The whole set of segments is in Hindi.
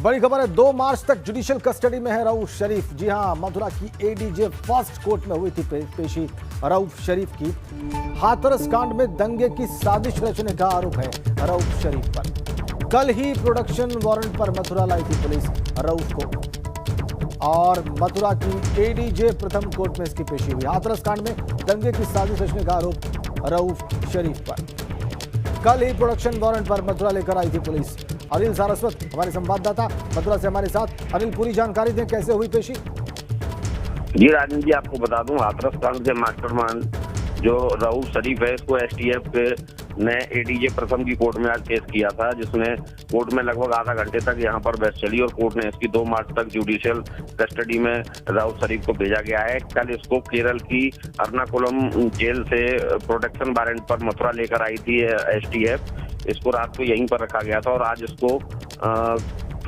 बड़ी खबर है, 2 मार्च तक जुडिशियल कस्टडी में है रऊफ शरीफ। जी हां, मथुरा की एडीजे फर्स्ट कोर्ट में हुई थी पेशी रऊफ शरीफ की। हाथरस कांड में दंगे की साजिश रचने का आरोप है रऊफ शरीफ पर। कल ही प्रोडक्शन वारंट पर मथुरा लाई थी पुलिस रऊफ को और मथुरा की एडीजे प्रथम कोर्ट में इसकी पेशी हुई। हाथरस कांड में दंगे की साजिश रचने का आरोप रऊफ शरीफ पर। कल ही प्रोडक्शन वारंट पर मथुरा लेकर आई थी पुलिस। अनिल सारस्वत हमारे संवाददाता मथुरा से हमारे साथ। अनिल, पूरी जानकारी दें, कैसे हुई पेशी? जी राजन जी, आपको बता दूं, हाथरस कांड के मास्टरमाइंड जो रऊफ शरीफ है, इसको एसटीएफ ने एडीजे प्रथम की कोर्ट में आज पेश किया था, जिसमें कोर्ट में लगभग आधा घंटे तक यहां पर बहस चली और कोर्ट ने इसकी 2 मार्च तक जुडिशियल कस्टडी में रऊफ शरीफ को भेजा गया है। कल इसको केरल की अर्नाकुलम जेल से प्रोटेक्शन वारंट पर मथुरा लेकर आई थी एसटीएफ। इसको रात को यहीं पर रखा गया था और आज इसको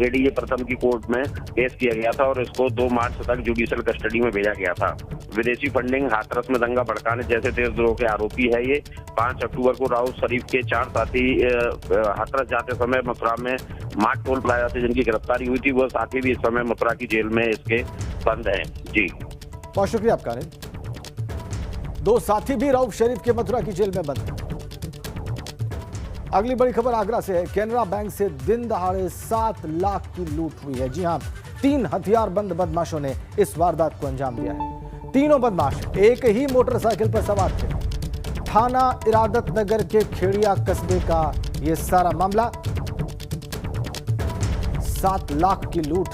एडीजे प्रथम की कोर्ट में पेश किया गया था और इसको 2 मार्च तक जुडिशियल कस्टडी में भेजा गया था। विदेशी फंडिंग, हाथरस में दंगा भड़काने जैसे देशद्रोह के आरोपी है ये। 5 अक्टूबर को रऊफ शरीफ के 4 साथी हाथरस जाते समय मथुरा में मार्ट टोल प्लाजा से जिनकी गिरफ्तारी हुई थी, वो साथी भी इस समय मथुरा की जेल में इसके बंद हैं। जी, बहुत शुक्रिया आपका अनिल। 2 साथी भी रऊफ शरीफ के मथुरा की जेल में बंद हैं। अगली बड़ी खबर आगरा से है। केनरा बैंक से दिन दहाड़े 7 लाख की लूट हुई है। जी हां, 3 हथियारबंद बदमाशों ने इस वारदात को अंजाम दिया है। तीनों बदमाश एक ही मोटरसाइकिल पर सवार थे। थाना इरादत नगर के खेड़िया कस्बे का यह सारा मामला। 7 लाख की लूट,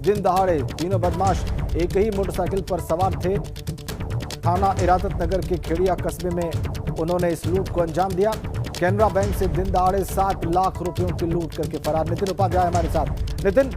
दिन दहाड़े तीनों बदमाश एक ही मोटरसाइकिल पर सवार थे। थाना इरादत नगर के खेड़िया कस्बे में उन्होंने इस लूट को अंजाम दिया। केनरा बैंक से दिन दहाड़े 7 लाख रुपयों की लूट करके फरार। नितिन उपाध्याय हमारे साथ। नितिन,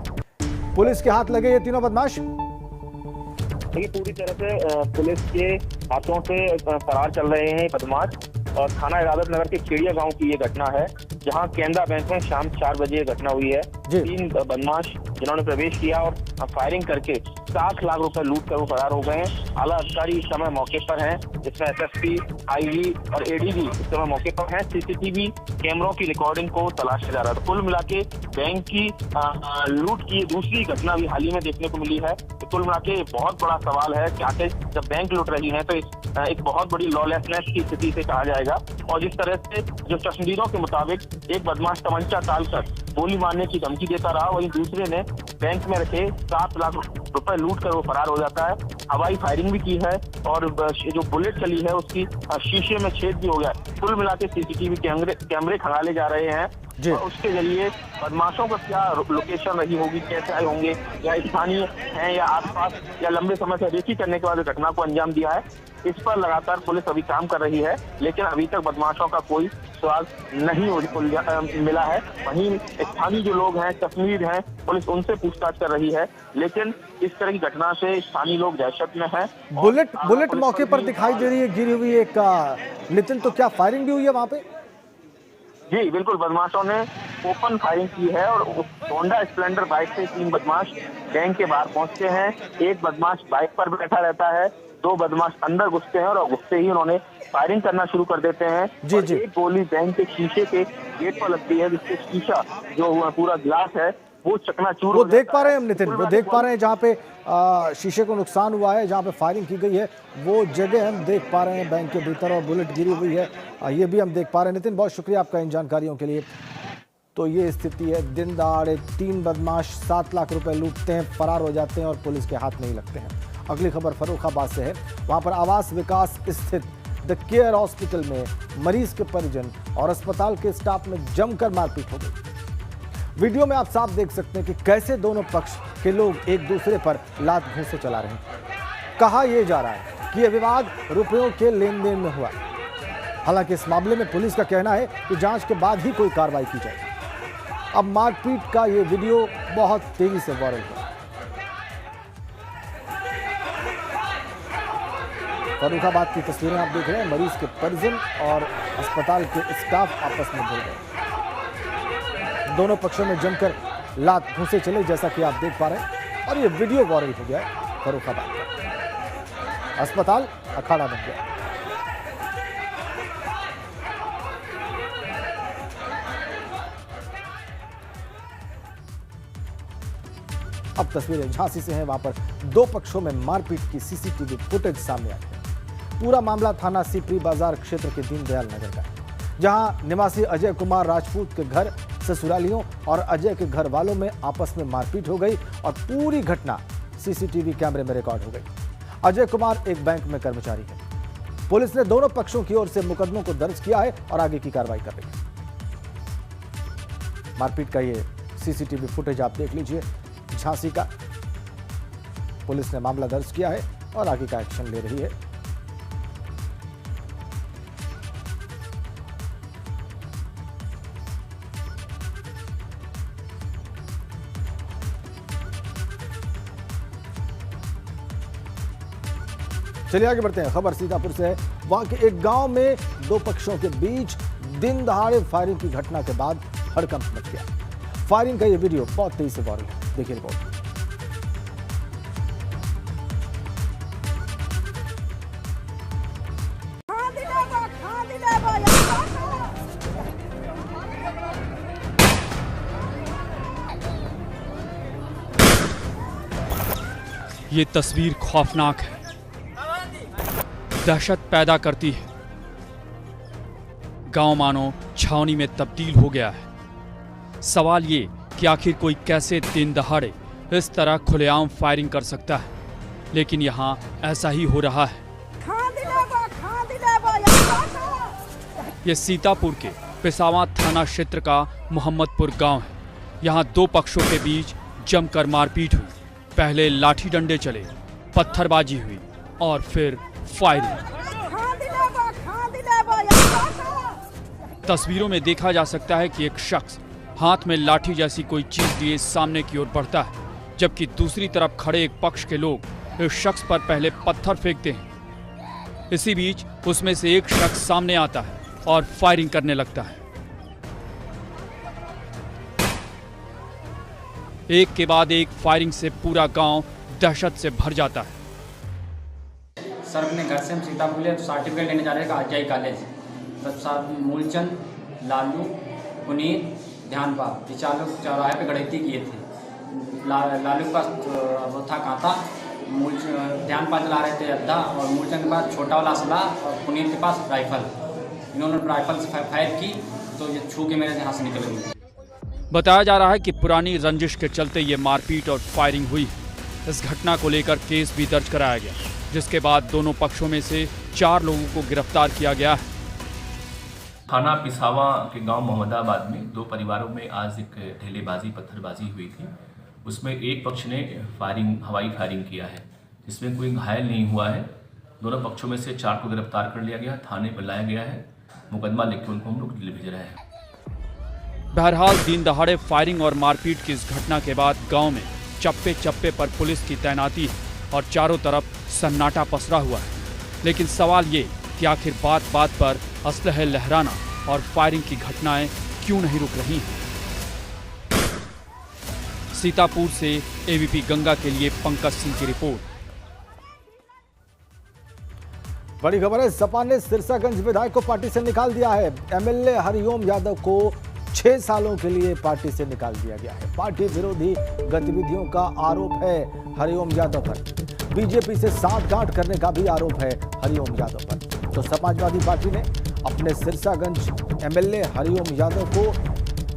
पुलिस के हाथ लगे ये तीनों बदमाश? देखिए, पूरी तरह से पुलिस के हाथों से फरार चल रहे हैं बदमाश। और थाना इरादत नगर के खेड़िया गांव की ये घटना है, जहां केनरा बैंक में शाम 4 बजे ये घटना हुई है। 3 बदमाश जिन्होंने प्रवेश किया और फायरिंग करके 7 लाख रुपए लूट कर वो फरार हो गए हैं। आला अधिकारी इस समय मौके पर हैं, जिसमें एसएसपी, आईजी और एडीजी इस समय मौके पर हैं। सीसीटीवी कैमरों की रिकॉर्डिंग को तलाशा जा रहा है। कुल मिला के बैंक की लूट की दूसरी घटना भी हाल ही में देखने को मिली है। तो कुल मिला के बहुत बड़ा सवाल है कि आखिर जब बैंक लूट रही है तो एक बहुत बड़ी लॉलेसनेस की स्थिति से कहा जाएगा। और जिस तरह से जो चश्मदीदों के मुताबिक एक बदमाश तमंचा डालकर गोली मारने की धमकी देता रहा, वहीं दूसरे ने बैंक में रखे 7 लाख रुपए लूट कर वो फरार हो जाता है। हवाई फायरिंग भी की है और जो बुलेट चली है उसकी शीशे में छेद भी हो गया। कुल मिला के सीसीटीवी कैमरे खंगाले जा रहे हैं और उसके जरिए बदमाशों का क्या लोकेशन रही होगी, कैसे आए होंगे, या स्थानीय हैं या आसपास, या लंबे समय से रेकी करने के बाद घटना को अंजाम दिया है, इस पर लगातार पुलिस अभी काम कर रही है। लेकिन अभी तक बदमाशों का कोई सुराग नहीं मिला है। वहीं स्थानीय जो लोग हैं, कश्मीर हैं, पुलिस उनसे पूछताछ कर रही है। लेकिन इस तरह की घटना से स्थानीय लोग दहशत में हैं। बुलेट मौके पर दिखाई दे रही है गिरी हुई एक। नितिन, तो क्या फायरिंग भी हुई है वहां पे? जी बिल्कुल, बदमाशों ने ओपन फायरिंग की है और होंडा स्प्लेंडर बाइक से 3 बदमाश बैंक के बाहर पहुंचते हैं। एक बदमाश बाइक पर बैठा रहता है, 2 बदमाश अंदर घुसते हैं और घुसते ही उन्होंने फायरिंग करना शुरू कर देते हैं। जी। एक गोली बैंक के शीशे के गेट पर लगती है, जिससे शीशा जो पूरा ग्लास है वो चकनाचूर। वो देख पा रहे हैं हम नितिन, वो देख पा रहे हैं जहाँ पे शीशे को नुकसान हुआ है, जहाँ पे फायरिंग की गई है, वो जगह हम देख पा रहे हैं बैंक के भीतर, और बुलेट गिरी हुई है, ये भी हम देख पा रहे हैं। नितिन, बहुत शुक्रिया आपका इन जानकारियों के लिए। तो ये स्थिति है, दिन दहाड़े 3 बदमाश 7 लाख रुपए लूटते हैं, फरार हो जाते हैं और पुलिस के हाथ नहीं लगते हैं। अगली खबर फर्रुखाबाद से है। वहां पर आवास विकास स्थित द केयर हॉस्पिटल में मरीज के परिजन और अस्पताल के स्टाफ में जमकर मारपीट हो गई। वीडियो में आप साफ देख सकते हैं कि कैसे दोनों पक्ष के लोग एक दूसरे पर लात घूंसे चला रहे हैं। कहा यह जा रहा है कि यह विवाद रुपयों के लेन देन में हुआ। हालांकि इस मामले में पुलिस का कहना है कि जांच के बाद ही कोई कार्रवाई की जाएगी। अब मारपीट का यह वीडियो बहुत तेजी से वायरल हुआ। फर्रुखाबाद की तस्वीरें आप देख रहे हैं। मरीज के परिजन और अस्पताल के स्टाफ आपस में भिड़ गए। दोनों पक्षों में जमकर लात घूंसे चले, जैसा कि आप देख पा रहे हैं, और ये वीडियो वायरल हो गया है फर्रुखाबाद का। अस्पताल अखाड़ा बन गया। अब तस्वीरें झांसी से हैं, वहां पर दो पक्षों में मारपीट की सीसीटीवी फुटेज सामने आई है। पूरा मामला थाना सीपरी बाजार क्षेत्र के दीनदयाल नगर का है, जहां निवासी अजय कुमार राजपूत के घर ससुरालियों और अजय के घर वालों में आपस में मारपीट हो गई और पूरी घटना सीसीटीवी कैमरे में रिकॉर्ड हो गई। अजय कुमार एक बैंक में कर्मचारी है। पुलिस ने दोनों पक्षों की ओर से मुकदमों को दर्ज किया है और आगे की कार्रवाई कर रही है। मारपीट का ये सीसीटीवी फुटेज आप देख लीजिए झांसी का। पुलिस ने मामला दर्ज किया है और आगे का एक्शन ले रही है। चलिए आगे बढ़ते हैं। खबर सीतापुर से है। वहां के एक गांव में दो पक्षों के बीच दिन दहाड़े फायरिंग की घटना के बाद हड़कंप मच गया। फायरिंग का यह वीडियो बहुत तेजी से वायरल है। देखिए रिपोर्ट। ये तस्वीर खौफनाक है, दहशत पैदा करती है। गांव मानो छावनी में तब्दील हो गया है। सवाल ये कि आखिर कोई कैसे दिन दहाड़े इस तरह खुलेआम फायरिंग कर सकता है, लेकिन यहाँ ऐसा ही हो रहा है। ये सीतापुर के पिसावा थाना क्षेत्र का मोहम्मदपुर गांव है। यहाँ दो पक्षों के बीच जमकर मारपीट हुई। पहले लाठी डंडे चले, पत्थरबाजी हुई और फिर फायरिंग। तस्वीरों में देखा जा सकता है कि एक शख्स हाथ में लाठी जैसी कोई चीज लिए सामने की ओर बढ़ता है, जबकि दूसरी तरफ खड़े एक पक्ष के लोग इस शख्स पर पहले पत्थर फेंकते हैं। इसी बीच उसमें से एक शख्स सामने आता है और फायरिंग करने लगता है। एक के बाद एक फायरिंग से पूरा गांव दहशत से भर जाता है। सर अपने घर से हम सीतापुर सर्टिफिकेट लेने जा रहे थे आरजीआई कॉलेज। तब साथ मूलचंद, लालू, पुनीत, ध्यानपाल, ये चार लोग चौराहे पे गड़ेती किए थे। लालू के पास वो था कांटा, ध्यानपाल चला रहे थे अद्धा और मूलचंद के पास छोटा वाला असला और पुनीत के पास राइफल। इन्होंने राइफल से फायर की तो ये छू के मेरे यहाँ से निकल गई। बताया जा रहा है कि पुरानी रंजिश के चलते ये मारपीट और फायरिंग हुई। इस घटना को लेकर केस भी दर्ज कराया गया, जिसके बाद दोनों पक्षों में से 4 लोगों को गिरफ्तार किया गया है। थाना पिसावा के गांव मोहम्मदाबाद में दो परिवारों में आज एक ढेलेबाजी पत्थरबाजी हुई थी। उसमें एक पक्ष ने हवाई फायरिंग किया है, जिसमें कोई घायल नहीं हुआ है। दोनों पक्षों में से 4 को गिरफ्तार कर लिया गया, थाने पर लाया गया है। मुकदमा लिख के उनको हम लोग दिल्ली भेज रहे हैं। बहरहाल दिन दहाड़े फायरिंग और मारपीट की इस घटना के बाद गांव में चप्पे चप्पे पर पुलिस की तैनाती है और चारों तरफ सन्नाटा पसरा हुआ है। लेकिन सवाल ये कि आखिर बात बात पर असलहे लहराना और फायरिंग की घटनाएं क्यों नहीं रुक रही हैं। सीतापुर से एबीपी गंगा के लिए पंकज सिंह की रिपोर्ट। बड़ी खबर है, सपा ने सिरसागंज विधायक को पार्टी से निकाल दिया है। एमएलए हरिओम यादव को 6 सालों के लिए पार्टी से निकाल दिया गया है। पार्टी विरोधी गतिविधियों का आरोप है हरिओम यादव पर। बीजेपी से साठगांठ करने का भी आरोप है हरिओम यादव पर। तो समाजवादी पार्टी ने अपने सिरसागंज एमएलए हरिओम यादव को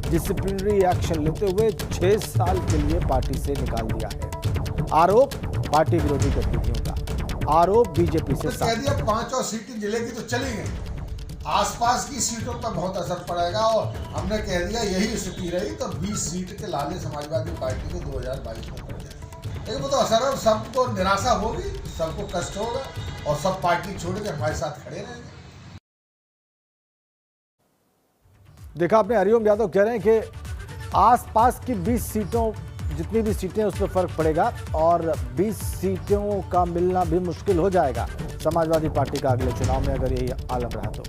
डिसिप्लिनरी एक्शन लेते हुए 6 साल के लिए पार्टी से निकाल दिया है। आरोप पार्टी विरोधी गतिविधियों का, आरोप बीजेपी से कह दिया 5 और सीटें जिले की तो चली गई, आसपास की सीटों पर बहुत असर पड़ेगा और हमने कह दिया यही स्थिति रही तो 20 सीट के लाले समाजवादी पार्टी को 2022 में पड़ जाए। लेकिन वो तो असर है, सबको निराशा होगी, सबको कष्ट होगा और सब पार्टी छोड़ के हमारे साथ खड़े रहेंगे। देखा आपने, हरिओम यादव कह रहे हैं कि आसपास की 20 सीटों, जितनी भी सीटें उस पर फर्क पड़ेगा और 20 सीटों का मिलना भी मुश्किल हो जाएगा समाजवादी पार्टी का अगले चुनाव में, अगर यही आलम रहा तो।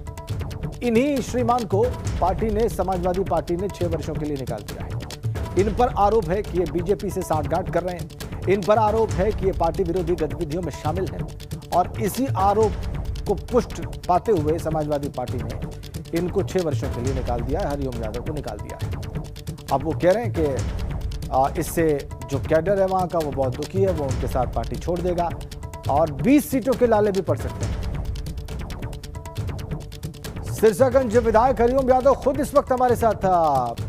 इन्हीं श्रीमान को पार्टी ने, समाजवादी पार्टी ने 6 वर्षों के लिए निकाल दिया है। इन पर आरोप है कि ये बीजेपी से साठगांठ कर रहे हैं। इन पर आरोप है कि ये पार्टी विरोधी गतिविधियों में शामिल हैं और इसी आरोप को पुष्ट पाते हुए समाजवादी पार्टी ने इनको 6 वर्षों के लिए निकाल दिया है। हरिओम यादव को निकाल दिया है। अब वो कह रहे हैं कि इससे जो कैडर है वहाँ का वो बहुत दुखी है, वो उनके साथ पार्टी छोड़ देगा और 20 सीटों के लाले भी पड़ सकते हैं। सिरसागंज विधायक हरिओम यादव खुद इस वक्त हमारे साथ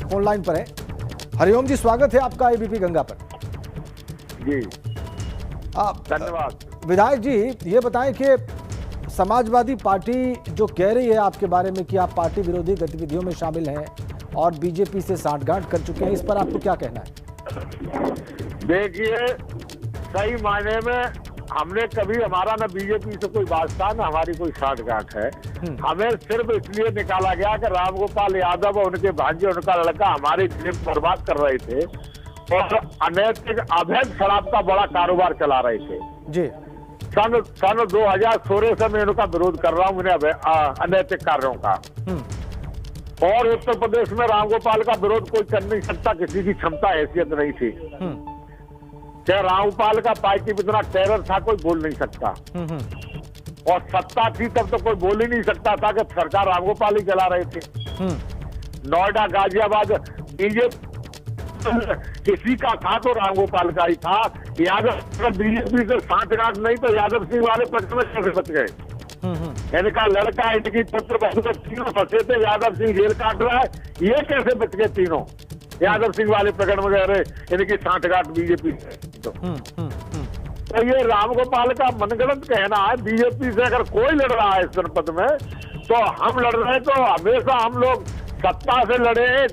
फोन लाइन पर है। हरिओम जी, स्वागत है आपका एबीपी गंगा पर। जी धन्यवाद। विधायक जी, ये बताएं कि समाजवादी पार्टी जो कह रही है आपके बारे में कि आप पार्टी विरोधी गतिविधियों में शामिल हैं और बीजेपी से सांठगांठ कर चुके हैं, इस पर आपको क्या कहना है? देखिए, सही मायने में हमने कभी, हमारा ना बीजेपी से कोई वास्ता ना हमारी कोई सांठगांठ है। हमें सिर्फ इसलिए निकाला गया कि रामगोपाल यादव और उनके भांजे, उनका लड़का हमारे जिले को बर्बाद कर रहे थे और अनैतिक अवैध शराब का बड़ा कारोबार चला रहे थे जी। सन 2016 से मैं उनका विरोध कर रहा हूँ, उन्हें अनैतिक कार्यों का। और उत्तर प्रदेश में रामगोपाल का विरोध कोई कर नहीं सकता, किसी की क्षमता हैसियत नहीं थी। क्या रामगोपाल का पार्टी में इतना टेरर था, कोई बोल नहीं सकता। और सत्ता थी तब तो कोई बोल ही नहीं सकता था कि सरकार रामगोपाल ही चला रहे थे। नोएडा, गाजियाबाद बीजेपी किसी का था तो रामगोपाल का ही था। यादव बीजेपी से सांठगांठ नहीं तो यादव सिंह वाले पक्ष में कैसे बच गए? इनका लड़का, इनकी पुत्र बहू तीनों फंसे थे, यादव सिंह जेल काट रहा है, ये कैसे बच गए तीनों? यादव सिंह वाले प्रकरण में गए, इनकी सांठगांठ बीजेपी से। तो ये रामगोपाल का मनगढ़ंत कहना है। बीजेपी से अगर कोई लड़ रहा है इस जनपद में तो हम लड़ रहे हैं, तो हमेशा हम लोग सत्ता से लड़े।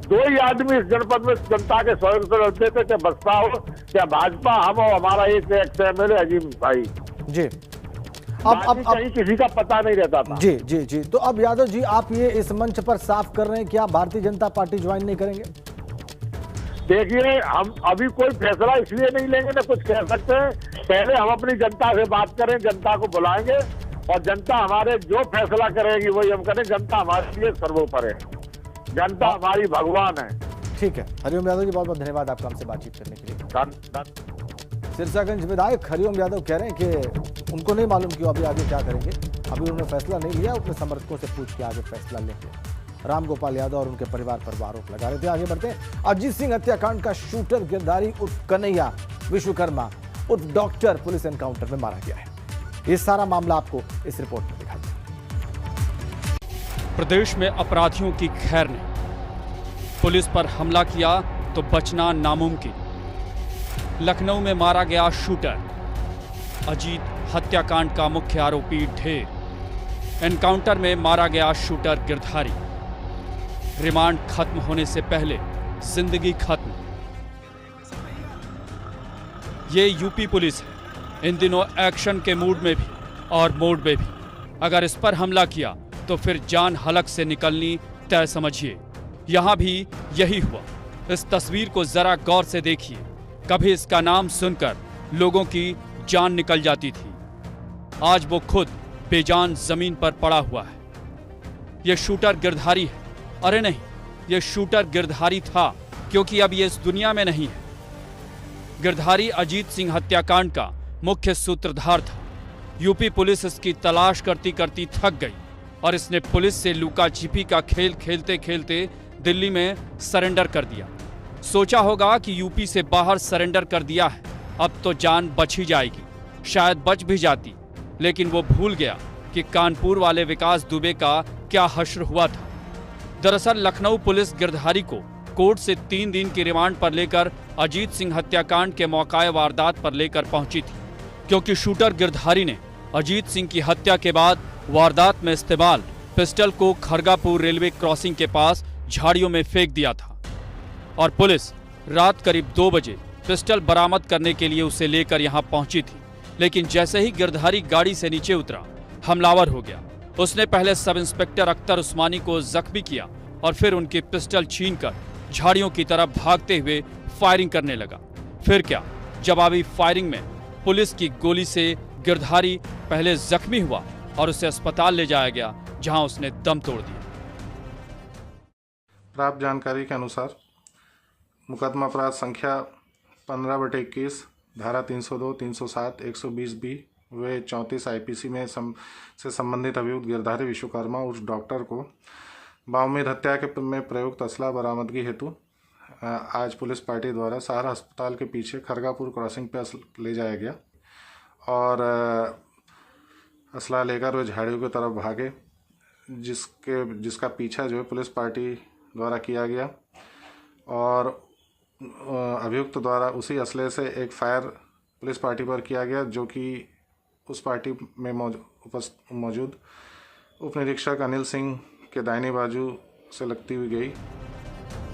दो ही आदमी इस जनपद में जनता के सहयोग से लड़ते थे, चाहे बसपा हो चाहे भाजपा, हम और हमारा एक एमएलए अजीम भाई जी। अब कहीं किसी का पता नहीं रहता था। जी जी जी। तो अब यादव जी, आप ये इस मंच पर साफ कर रहे हैं कि आप भारतीय जनता पार्टी ज्वाइन नहीं करेंगे? देखिए, हम अभी कोई फैसला इसलिए नहीं लेंगे ना कुछ कह सकते हैं। पहले हम अपनी जनता से बात करें, जनता को बुलाएंगे और जनता हमारे जो फैसला करेगी वही हम करें। जनता हमारे लिए सर्वोपरि है, जनता हमारी भगवान है। ठीक है हरिओम यादव जी, बहुत बहुत धन्यवाद आपका हमसे बातचीत करने के लिए। सिरसागंज विधायक हरिओम यादव कह रहे हैं कि उनको नहीं मालूम कि अभी आगे क्या करेंगे, अभी उन्होंने फैसला नहीं लिया, अपने समर्थकों से पूछ के आगे फैसला लेंगे। रामगोपाल यादव और उनके परिवार पर आरोप लगा रहे थे। आगे बढ़ते हैं। अजीत सिंह हत्याकांड का शूटर गिरधारी उर्फ कन्हैया विश्वकर्मा उर्फ डॉक्टर पुलिस एनकाउंटर में मारा गया है। ये सारा मामला आपको इस रिपोर्ट में दिखाते हैं। प्रदेश में अपराधियों की खैर नहीं, पुलिस पर हमला किया तो बचना नामुमकिन। लखनऊ में मारा गया शूटर। अजीत हत्याकांड का मुख्य आरोपी ढेर। एनकाउंटर में मारा गया शूटर गिरधारी। रिमांड खत्म होने से पहले जिंदगी खत्म। ये यूपी पुलिस है, इन दिनों एक्शन के मूड में भी और मोड में भी। अगर इस पर हमला किया तो फिर जान हलक से निकलनी तय समझिए। यहां भी यही हुआ। इस तस्वीर को जरा गौर से देखिए। कभी इसका नाम सुनकर लोगों की जान निकल जाती थी, आज वो खुद बेजान जमीन पर पड़ा हुआ है। ये शूटर गिरधारी है। अरे नहीं, ये शूटर गिरधारी था, क्योंकि अब ये इस दुनिया में नहीं है। गिरधारी अजीत सिंह हत्याकांड का मुख्य सूत्रधार था। यूपी पुलिस इसकी तलाश करती करती थक गई और इसने पुलिस से लुका छिपी का खेल खेलते खेलते दिल्ली में सरेंडर कर दिया। सोचा होगा कि यूपी से बाहर सरेंडर कर दिया है, अब तो जान बच ही जाएगी, शायद बच भी जाती। लेकिन वो भूल गया कि कानपुर वाले विकास दुबे का क्या हश्र हुआ था। दरअसल लखनऊ पुलिस गिरधारी को कोर्ट से 3 दिन की रिमांड पर लेकर अजीत सिंह हत्याकांड के मौकाए वारदात पर लेकर पहुंची थी, क्योंकि शूटर गिरधारी ने अजीत सिंह की हत्या के बाद वारदात में इस्तेमाल पिस्टल को खरगापुर रेलवे क्रॉसिंग के पास झाड़ियों में फेंक दिया था और पुलिस रात करीब 2 बजे पिस्टल बरामद करने के लिए उसे लेकर यहां पहुंची थी। लेकिन जैसे ही गिरधारी गाड़ी से नीचे उतरा, हमलावर हो गया। उसने पहले सब इंस्पेक्टर अख्तर उस्मानी को जख्मी किया और फिर उनकी पिस्टल छीनकर झाड़ियों की तरफ भागते हुए फायरिंग करने लगा। फिर क्या, जवाबी फायरिंग में पुलिस की गोली से गिरधारी पहले जख्मी हुआ और उसे अस्पताल ले जाया गया, जहां उसने दम तोड़ दिया। प्राप्त जानकारी के अनुसार मुकदमा अपराध संख्या 15/21 धारा 302, 307, 120B व 34 IPC में से संबंधित अभियुक्त गिरधारी विश्वकर्मा उस डॉक्टर को बाउमीद हत्या के में प्रयुक्त असला बरामदगी हेतु आज पुलिस पार्टी द्वारा सहारा अस्पताल के पीछे खरगापुर क्रॉसिंग पे ले जाया गया और असला लेकर वे झाड़ियों की तरफ भागे, जिसका पीछा जो है पुलिस पार्टी द्वारा किया गया और अभियुक्त द्वारा उसी असले से एक फायर पुलिस पार्टी पर किया गया, जो कि उस पार्टी में मौजूद उप निरीक्षक अनिल सिंह के दाहिनी बाजू से लगती हुई गई।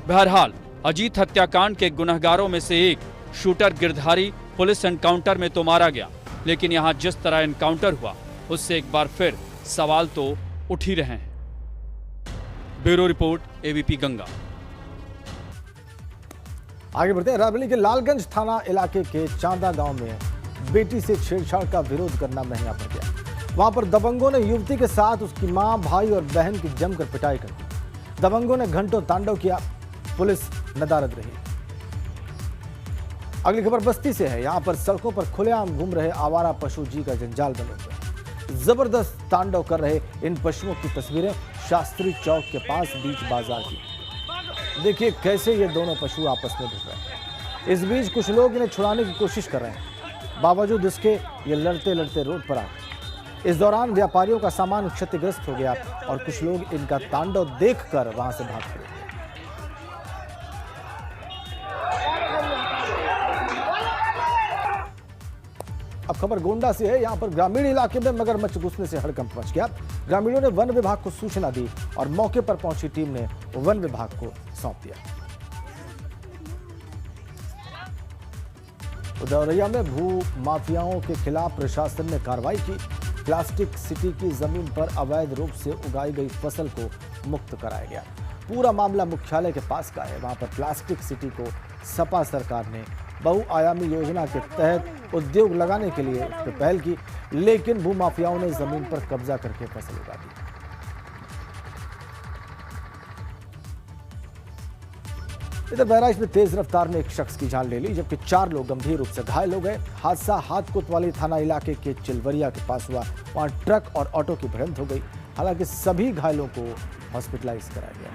बहरहाल अजीत हत्याकांड के गुनहगारों में से एक शूटर गिरधारी पुलिस एनकाउंटर में तो मारा गया, लेकिन यहाँ जिस तरह एनकाउंटर हुआ उससे एक बार फिर सवाल तो उठ ही रहे हैं। Bureau report, ABP Ganga. आगे बढ़ते हैं। रायबरेली के लालगंज थाना इलाके के चांदा गांव में बेटी से छेड़छाड़ का विरोध करना महंगा पड़ गया। वहां पर दबंगों ने युवती के साथ उसकी मां, भाई और बहन की जमकर पिटाई कर दी। दबंगों ने घंटों तांडव किया, पुलिस नदारद रही। अगली खबर बस्ती से है। यहां पर सड़कों पर खुलेआम घूम रहे आवारा पशु जी का जंजाल बने हुए। जबरदस्त तांडव कर रहे इन पशुओं की तस्वीरें शास्त्री चौक के पास बीच बाजार की। देखिए कैसे ये दोनों पशु आपस में भिड़ रहे हैं। इस बीच कुछ लोग इन्हें छुड़ाने की कोशिश कर रहे हैं, बावजूद इसके ये लड़ते लड़ते रोड पर आ गए। इस दौरान व्यापारियों का सामान क्षतिग्रस्त हो गया और कुछ लोग इनका तांडव देखकर वहां से भाग खड़े। अब खबर गोंडा से है। यहां पर ग्रामीण इलाके में मगरमच्छ घुसने से हड़कंप मच गया। ग्रामीणों ने वन विभाग को सूचना दी और मौके पर पहुंची टीम ने वन विभाग को सौंप दिया। उदौरिया में भू माफियाओं के खिलाफ प्रशासन ने कार्रवाई की। प्लास्टिक सिटी की जमीन पर अवैध रूप से उगाई गई फसल को मुक्त कराया गया। पूरा मामला मुख्यालय के पास का है। वहां पर प्लास्टिक सिटी को सपा सरकार ने बहुआयामी योजना के तहत उद्योग लगाने के लिए उस पर पहल की, लेकिन भूमाफियाओं ने जमीन पर कब्जा करके फसल उगा दी। इधर बहराइच में तेज रफ्तार ने एक शख्स की जान ले ली, जबकि 4 लोग गंभीर रूप से घायल हो गए। हादसा हाथ कोतवाली थाना इलाके के चिलवरिया के पास हुआ। वहां ट्रक और ऑटो की भिड़ंत हो गई। हालांकि सभी घायलों को हॉस्पिटलाइज कराया गया।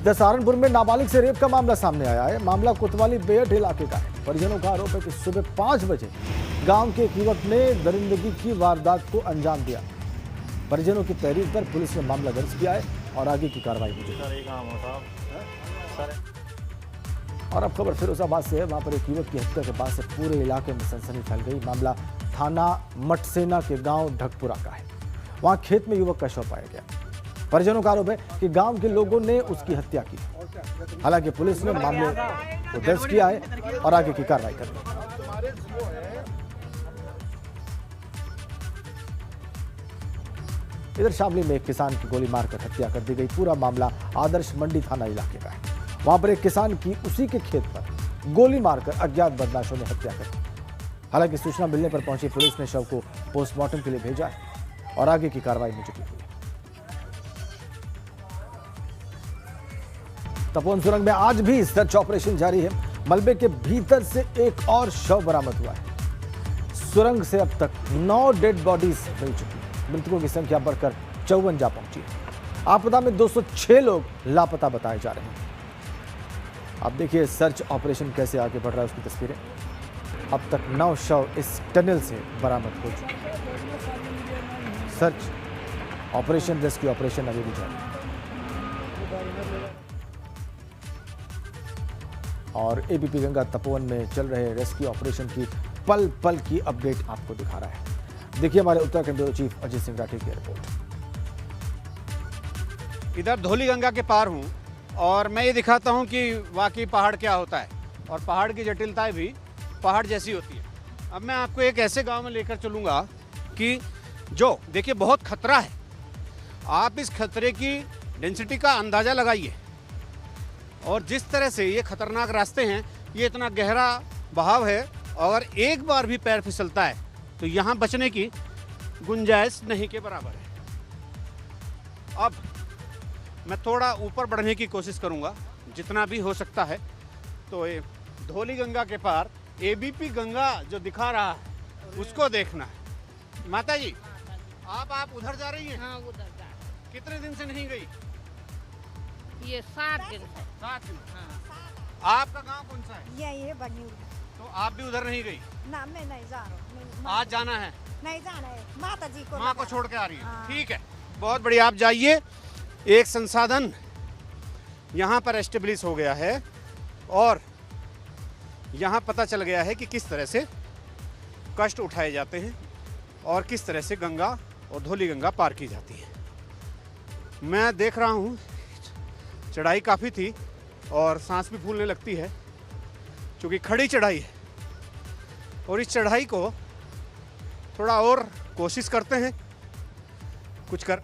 सहारनपुर में नाबालिग से रेप का मामला सामने आया है। मामला कोतवाली बेहट इलाके का है। परिजनों का आरोप है कि सुबह 5 बजे गांव के एक युवक ने दरिंदगी की वारदात को अंजाम दिया। परिजनों की तहरीर पर पुलिस ने मामला दर्ज किया है और आगे की कार्रवाई की जाएगी। और अब खबर फिरोजाबाद से है। वहां पर एक युवक की हत्या के बाद से पूरे इलाके में सनसनी फैल गई। मामला थाना मटसेना के गांव ढकपुरा का है। वहां खेत में युवक का शव पाया गया। परिजनों का आरोप है कि गांव के लोगों ने उसकी हत्या की। हालांकि पुलिस ने मामले को दर्ज किया है और आगे की कार्रवाई कर रही है। इधर शामली में एक किसान की गोली मारकर हत्या कर दी गई। पूरा मामला आदर्श मंडी थाना इलाके का है। वहां पर एक किसान की उसी के खेत पर गोली मारकर अज्ञात बदमाशों ने हत्या कर दी। हालांकि सूचना मिलने पर पहुंची पुलिस ने शव को पोस्टमार्टम के लिए भेजा है और आगे की कार्रवाई में जुटी हुई है। तपोवन सुरंग में आज भी सर्च ऑपरेशन जारी है। मलबे के भीतर से एक और शव बरामद हुआ है। सुरंग से अब तक 9 डेड बॉडीज मिल चुकी है। मृतकों की संख्या बढ़कर 54 जा पहुंची है। आपदा में 206 लोग लापता बताए जा रहे हैं। अब देखिए सर्च ऑपरेशन कैसे आगे बढ़ रहा है, उसकी तस्वीरें। अब तक 9 शव इस टनल से बरामद हो चुके हैं। सर्च ऑपरेशन, रेस्क्यू ऑपरेशन अभी भी जारी है। और एबीपी गंगा तपोवन में चल रहे रेस्क्यू ऑपरेशन की पल पल की अपडेट आपको दिखा रहा है। देखिए हमारे उत्तराखंड ब्यूरो चीफ अजीत सिंह राठी की रिपोर्ट। इधर धौली गंगा के पार हूँ और मैं ये दिखाता हूँ कि वाकई पहाड़ क्या होता है और पहाड़ की जटिलताएं भी पहाड़ जैसी होती है। अब मैं आपको एक ऐसे गांव में लेकर चलूँगा कि जो देखिए बहुत खतरा है। आप इस खतरे की डेंसिटी का अंदाज़ा लगाइए और जिस तरह से ये खतरनाक रास्ते हैं, ये इतना गहरा बहाव है, अगर एक बार भी पैर फिसलता है तो यहाँ बचने की गुंजाइश नहीं के बराबर है। अब मैं थोड़ा ऊपर बढ़ने की कोशिश करूँगा जितना भी हो सकता है। तो ये धौली गंगा के पार एबीपी गंगा जो दिखा रहा है उसको देखना है। माता जी आप उधर जा रही हैं? हाँ उधर जा रहे कितने दिन से नहीं गई? हैं। ये 7 दिन से। 7 दिन। हाँ आपका गांव कौन सा है? यही है बनी तो आप भी उधर नहीं गई? ना मैं नहीं जा रहा हूँ आज जाना है? नहीं जाना है माता जी को माँ को छोड़ के आ रही है। हाँ। ठीक है, बहुत बढ़िया। आप जाइए। एक संसाधन यहाँ पर एस्टेब्लिश हो गया है और यहाँ पता चल गया है कि किस तरह से कष्ट उठाए जाते हैं और किस तरह से गंगा और धौली गंगा पार की जाती है। मैं देख रहा हूँ चढ़ाई काफ़ी थी और सांस भी फूलने लगती है क्योंकि खड़ी चढ़ाई है और इस चढ़ाई को थोड़ा और कोशिश करते हैं कुछ कर